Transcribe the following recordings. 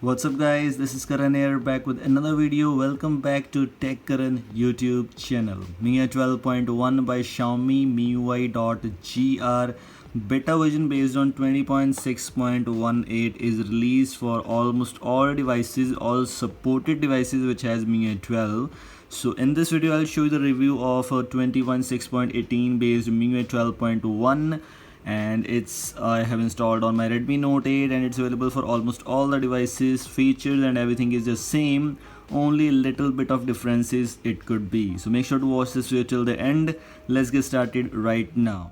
What's up guys, this is Karan here back with another video. Welcome back to Tech Karan YouTube channel. MIUI 12.1 by Xiaomi MIUI.gr beta version based on 20.6.18 is released for almost all devices, all supported devices which has MIUI 12. So in this video I'll show you the review of a 20.6.18 based MIUI 12.1 and I have installed on my Redmi Note 8 and it's available for almost all the devices. Features and everything is the same, only a little bit of differences it could be. So make sure to watch this video till the end. Let's get started right now.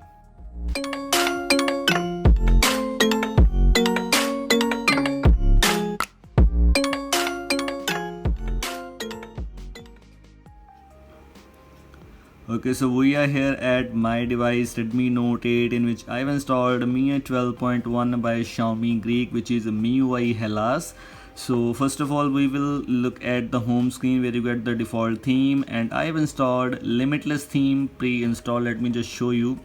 Okay, so we are here at my device Redmi Note 8 in which I've installed MIUI 12.1 by Xiaomi Greek, which is MIUI Hellas. So first of all we will look at the home screen where you get the default theme, and I've installed Limitless theme pre-installed. Let me just show you.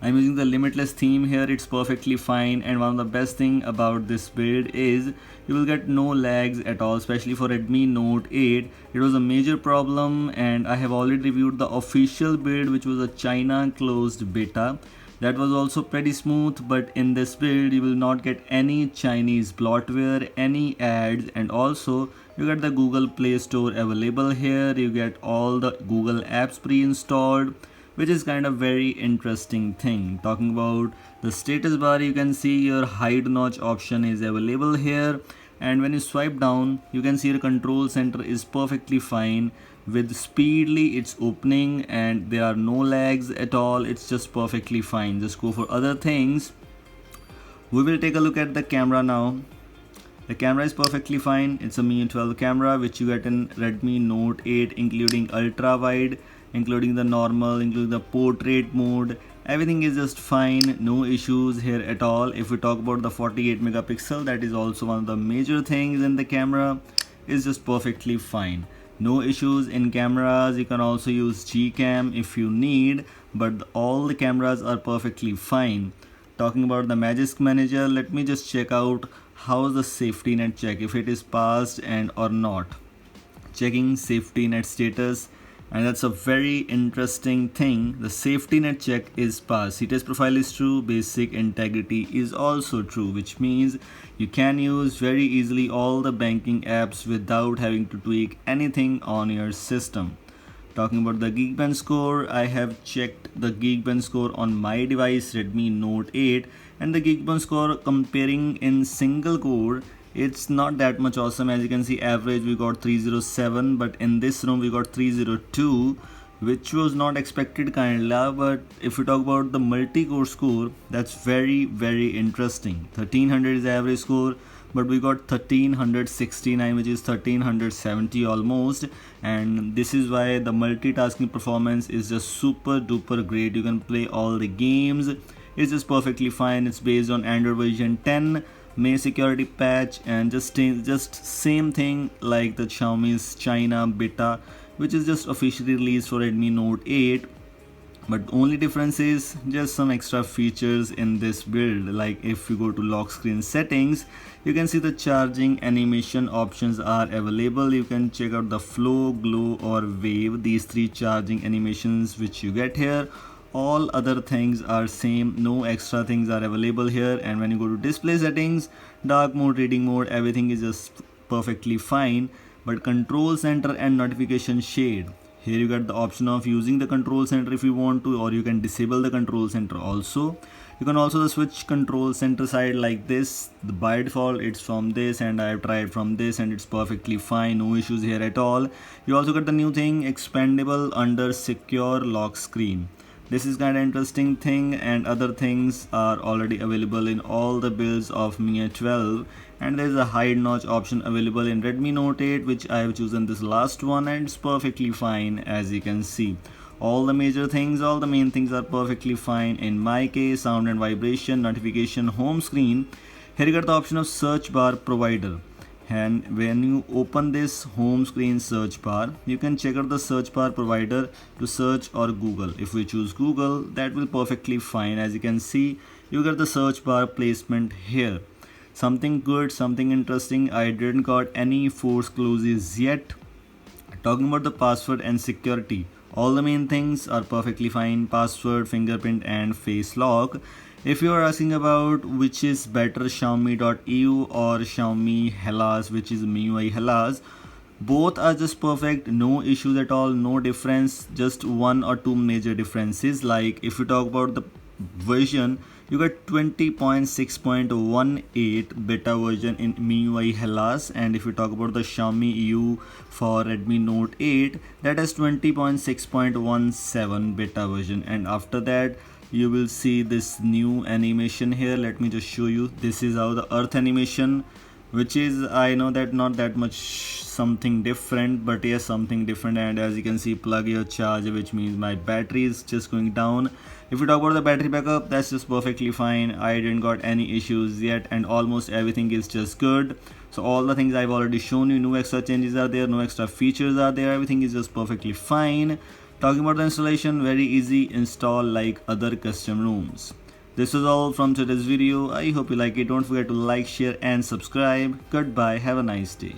I'm using the Limitless theme here. It's perfectly fine, and one of the best thing about this build is you will get no lags at all, especially for Redmi Note 8. It was a major problem, and I have already reviewed the official build, which was a China closed beta. That was also pretty smooth, but in this build you will not get any Chinese bloatware, any ads, and also you get the Google Play Store available here. You get all the Google apps pre-installed, which is kind of very interesting thing. Talking about the status bar, you can see your hide notch option is available here, and when you swipe down you can see your control center is perfectly fine. With speedily it's opening and there are no lags at all. It's just perfectly fine. Just go for other things. We will take a look at the camera now. The camera is perfectly fine. It's a MIUI 12 camera which you get in Redmi Note 8, including ultra wide, including the normal, including the portrait mode. Everything is just fine, no issues here at all. If we talk about the 48 megapixel, that is also one of the major things in the camera, is just perfectly fine. No issues in cameras. You can also use Gcam if you need, but all the cameras are perfectly fine. Talking about the Magisk Manager, let me just check out how the safety net check, if it is passed and or not. Checking safety net status, and that's a very interesting thing. The safety net check is passed. CTS profile is true, basic integrity is also true, which means you can use very easily all the banking apps without having to tweak anything on your system. Talking about the Geekbench score, I have checked the Geekbench score on my device Redmi Note 8, and the Geekbench score comparing in single core, it's not that much awesome. As you can see, average we got 307, but in this room we got 302, which was not expected kinda. But if we talk about the multi-core score, that's very interesting. 1300 is the average score, but we got 1369, which is 1370 almost, and this is why the multitasking performance is just super duper great. You can play all the games. It's just perfectly fine. It's based on Android version 10 May security patch, and just same thing like the Xiaomi's China beta, which is just officially released for Redmi Note 8. But only difference is just some extra features in this build. Like if you go to lock screen settings, you can see the charging animation options are available. You can check out the flow, glow or wave, these three charging animations which you get here. All other things are same, no extra things are available here. And when you go to display settings, dark mode, reading mode, everything is just perfectly fine. But control center and notification shade, here you get the option of using the control center if you want to, or you can disable the control center also. You can also switch control center side like this. By default it's from this, and I have tried from this and it's perfectly fine, no issues here at all. You also get the new thing, expandable under secure lock screen. This is kind of interesting thing, and other things are already available in all the builds of MIUI 12. And there is a hide notch option available in Redmi Note 8, which I have chosen this last one, and it's perfectly fine. As you can see, all the major things, all the main things are perfectly fine. In my case, sound and vibration, notification, home screen. Here you got the option of search bar provider. And when you open this home screen search bar, you can check out the search bar provider to search or Google. If we choose Google, that will perfectly fine. As you can see, you get the search bar placement here. something good, something interesting. I didn't got any force closes yet. Talking about the password and security, all the main things are perfectly fine: password, fingerprint, and face lock. If you are asking about which is better, Xiaomi.eu or Xiaomi Hellas, which is MIUI Hellas, both are just perfect, no issues at all, no difference, just one or two major differences. Like if you talk about the version, you got 20.6.18 beta version in MIUI Hellas, and if you talk about the Xiaomi EU for Redmi Note 8, that is 20.6.17 beta version. And after that you will see this new animation here. Let me just show you. This is how the earth animation, which is, I know that not that much something different, but yes, something different. And as you can see, plug your charger, which means my battery is just going down. If you talk about the battery backup, that's just perfectly fine. I didn't got any issues yet, and almost everything is just good. So all the things I've already shown you, no extra changes are there, no extra features are there, everything is just perfectly fine. Talking about the installation, very easy install like other custom rooms. This is all from today's video. I hope you like it. Don't forget to like, share and subscribe. Goodbye. Have a nice day.